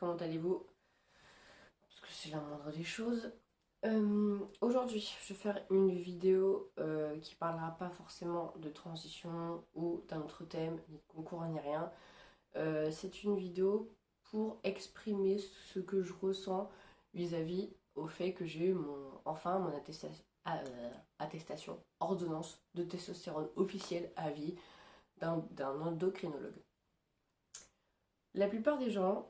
comment allez-vous? Parce que c'est la moindre des choses. Aujourd'hui, je vais faire une vidéo qui parlera pas forcément de transition ou d'un autre thème, ni de concours ni rien. C'est une vidéo pour exprimer ce que je ressens vis-à-vis au fait que j'ai eu mon attestation, ordonnance de testostérone officielle à vie d'un endocrinologue. La plupart des gens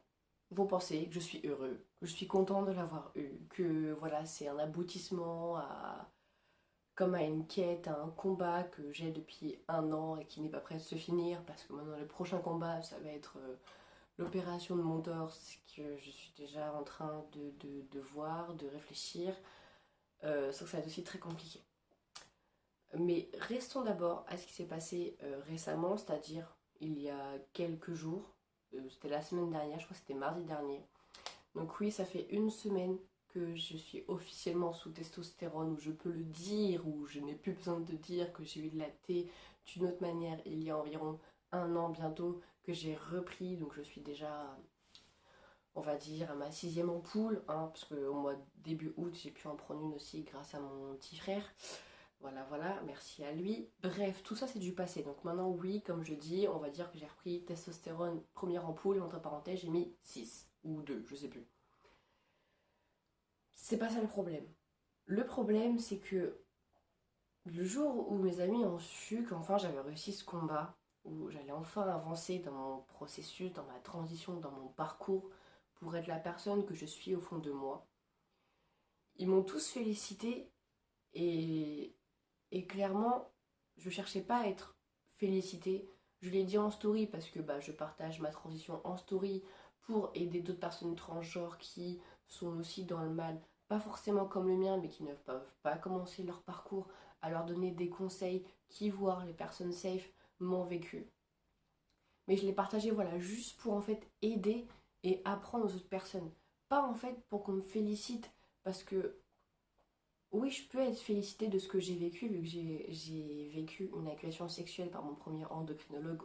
vont penser que je suis heureux, que je suis content de l'avoir eu, que voilà, c'est un aboutissement comme à une quête, à un combat que j'ai depuis un an et qui n'est pas prêt de se finir parce que maintenant le prochain combat, ça va être l'opération de mon torse que je suis déjà en train de voir, de réfléchir. Sauf que ça va être aussi très compliqué. Mais restons d'abord à ce qui s'est passé récemment, c'est-à-dire il y a quelques jours. C'était la semaine dernière, je crois que c'était mardi dernier. Donc oui, ça fait une semaine que je suis officiellement sous testostérone, où je peux le dire, où je n'ai plus besoin de dire que j'ai eu de la T d'une autre manière il y a environ un an bientôt, que j'ai repris, donc je suis déjà, on va dire, à ma 6e ampoule, hein, parce qu'au mois de début août, j'ai pu en prendre une aussi grâce à mon petit frère. Voilà, voilà, merci à lui. Bref, tout ça c'est du passé. Donc maintenant, oui, comme je dis, on va dire que j'ai repris testostérone première ampoule, entre parenthèses, j'ai mis 6 ou 2, je sais plus. C'est pas ça le problème. Le problème, c'est que le jour où mes amis ont su qu'enfin j'avais réussi ce combat, où j'allais enfin avancer dans mon processus, dans ma transition, dans mon parcours, pour être la personne que je suis au fond de moi, ils m'ont tous félicité et, et clairement, je cherchais pas à être félicitée. Je l'ai dit en story parce que je partage ma transition en story pour aider d'autres personnes transgenres qui sont aussi dans le mal, pas forcément comme le mien, mais qui ne peuvent pas commencer leur parcours, à leur donner des conseils qui, voire les personnes safe, m'ont vécu. Mais je l'ai partagé, voilà, juste pour en fait aider et apprendre aux autres personnes. Pas en fait pour qu'on me félicite, parce que oui, je peux être félicitée de ce que j'ai vécu, vu que j'ai vécu une agression sexuelle par mon premier endocrinologue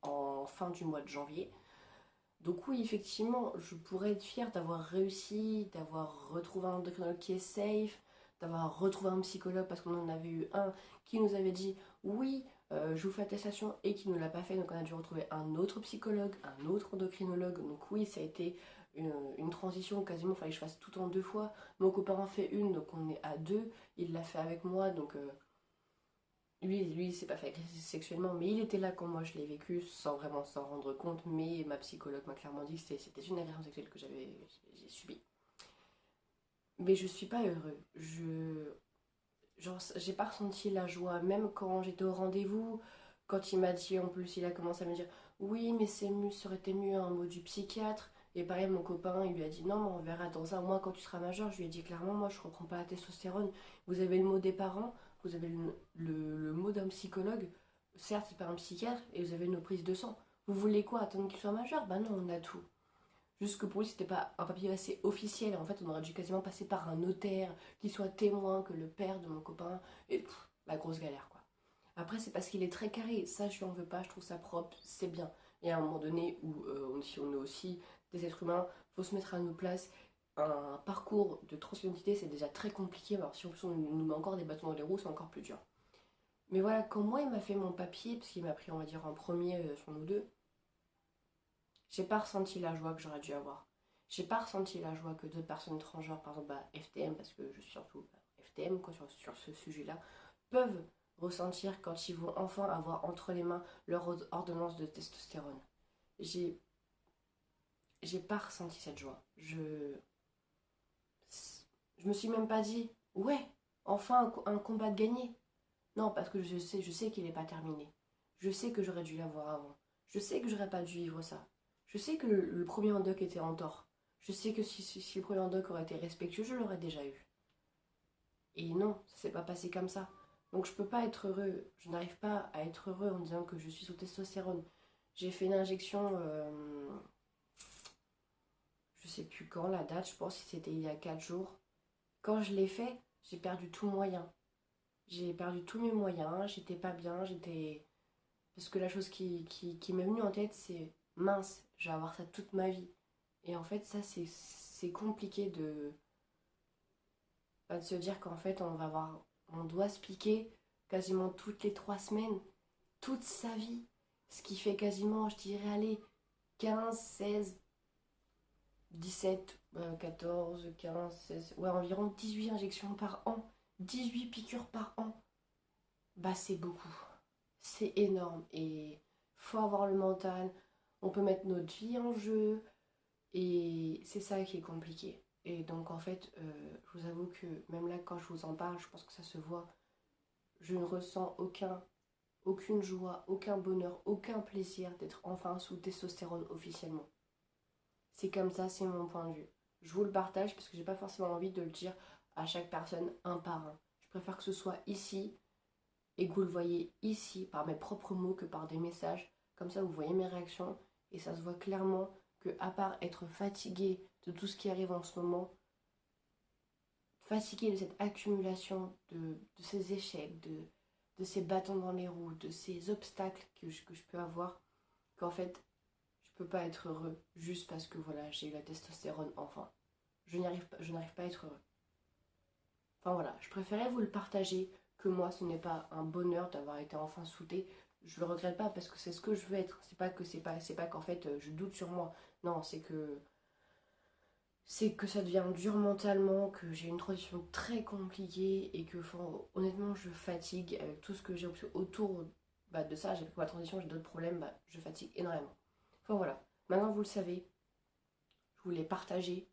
en fin du mois de janvier. Donc oui, effectivement, je pourrais être fière d'avoir réussi, d'avoir retrouvé un endocrinologue qui est safe, d'avoir retrouvé un psychologue parce qu'on en avait eu un qui nous avait dit oui, je vous fais attestation et qui ne l'a pas fait. Donc on a dû retrouver un autre psychologue, un autre endocrinologue. Donc oui, ça a été une transition quasiment, il fallait que je fasse tout en 2 fois. Mon copain en fait une, donc on est à deux. Il l'a fait avec moi, donc lui, il s'est pas fait agresser sexuellement, mais il était là quand moi je l'ai vécu sans vraiment s'en rendre compte. Mais ma psychologue m'a clairement dit que c'était une agression sexuelle que j'ai subie. Mais je suis pas heureux. Genre, j'ai pas ressenti la joie, même quand j'étais au rendez-vous, quand il m'a dit, en plus, il a commencé à me dire, oui, mais c'est mieux, ça aurait été mieux un mot du psychiatre. Et pareil, mon copain, il lui a dit, non, mais on verra dans un mois quand tu seras majeur. Je lui ai dit clairement, moi, je reprends pas la testostérone. Vous avez le mot des parents, vous avez le mot d'un psychologue, certes, c'est pas un psychiatre, et vous avez nos prises de sang. Vous voulez quoi, attendre qu'il soit majeur? Bah non, on a tout. Juste que pour lui, c'était pas un papier assez officiel. En fait, on aurait dû quasiment passer par un notaire qui soit témoin que le père de mon copain. Et la grosse galère, quoi. Après, c'est parce qu'il est très carré. Ça, je lui en veux pas. Je trouve ça propre. C'est bien. Et à un moment donné où si on est aussi des êtres humains, faut se mettre à nos places. Un parcours de transidentité, c'est déjà très compliqué. Alors, si en plus on nous met encore des bâtons dans les roues, c'est encore plus dur. Mais voilà, quand moi, il m'a fait mon papier, parce qu'il m'a pris, on va dire, en premier sur nous deux, j'ai pas ressenti la joie que j'aurais dû avoir. J'ai pas ressenti la joie que d'autres personnes transgenres, par exemple FTM, parce que je suis surtout FTM quoi, sur ce sujet-là, peuvent ressentir quand ils vont enfin avoir entre les mains leur ordonnance de testostérone. J'ai, j'ai pas ressenti cette joie. Je me suis même pas dit, ouais, enfin un combat de gagné. Non, parce que je sais qu'il n'est pas terminé. Je sais que j'aurais dû l'avoir avant. Je sais que j'aurais pas dû vivre ça. Je sais que le premier endoc était en tort. Je sais que si le premier endoc aurait été respectueux, je l'aurais déjà eu. Et non, ça s'est pas passé comme ça. Donc je peux pas être heureux. Je n'arrive pas à être heureux en disant que je suis sous testostérone. J'ai fait une injection, je sais plus quand, la date, je pense que c'était il y a 4 jours. Quand je l'ai fait, j'ai perdu tout moyen. J'ai perdu tous mes moyens, j'étais pas bien, j'étais. Parce que la chose qui m'est venue en tête, c'est mince, je vais avoir ça toute ma vie. Et en fait, ça, c'est compliqué de se dire qu'en fait, on doit se piquer quasiment toutes les 3 semaines, toute sa vie. Ce qui fait quasiment, je dirais, allez, 15, 16, 17, 14, 15, 16, ouais, environ 18 injections par an, 18 piqûres par an. Bah, c'est beaucoup. C'est énorme. Et faut avoir le mental. On peut mettre notre vie en jeu. Et c'est ça qui est compliqué. Et donc, en fait, je vous avoue que même là, quand je vous en parle, je pense que ça se voit. Je ne ressens aucune joie, aucun bonheur, aucun plaisir d'être enfin sous testostérone officiellement. C'est comme ça, c'est mon point de vue. Je vous le partage parce que j'ai pas forcément envie de le dire à chaque personne un par un. Je préfère que ce soit ici et que vous le voyez ici par mes propres mots que par des messages. Comme ça, vous voyez mes réactions et ça se voit clairement que, à part être fatigué de tout ce qui arrive en ce moment, fatigué de cette accumulation de ces échecs, de ces bâtons dans les roues, de ces obstacles que je peux avoir, qu'en fait, je peux pas être heureux juste parce que voilà, j'ai eu la testostérone enfin. Je n'arrive pas à être heureux. Enfin voilà, je préférais vous le partager que moi, ce n'est pas un bonheur d'avoir été enfin soudée. Je le regrette pas parce que c'est ce que je veux être. C'est pas qu'en fait je doute sur moi. Non, c'est que ça devient dur mentalement, que j'ai une transition très compliquée et que honnêtement je fatigue avec tout ce que j'ai autour de ça. J'ai ma transition, j'ai d'autres problèmes, je fatigue énormément. Enfin voilà, maintenant vous le savez, je vous l'ai partagé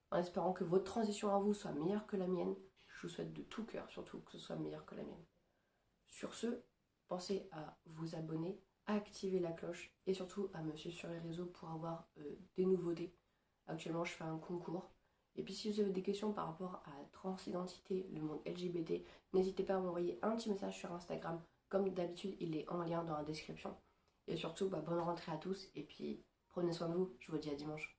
en espérant que votre transition à vous soit meilleure que la mienne. Je vous souhaite de tout cœur surtout que ce soit meilleur que la mienne. Sur ce, pensez à vous abonner, à activer la cloche et surtout à me suivre sur les réseaux pour avoir des nouveautés. Actuellement, je fais un concours. Et puis si vous avez des questions par rapport à la transidentité, le monde LGBT, n'hésitez pas à m'envoyer un petit message sur Instagram. Comme d'habitude, il est en lien dans la description. Et surtout, bonne rentrée à tous et puis prenez soin de vous. Je vous dis à dimanche.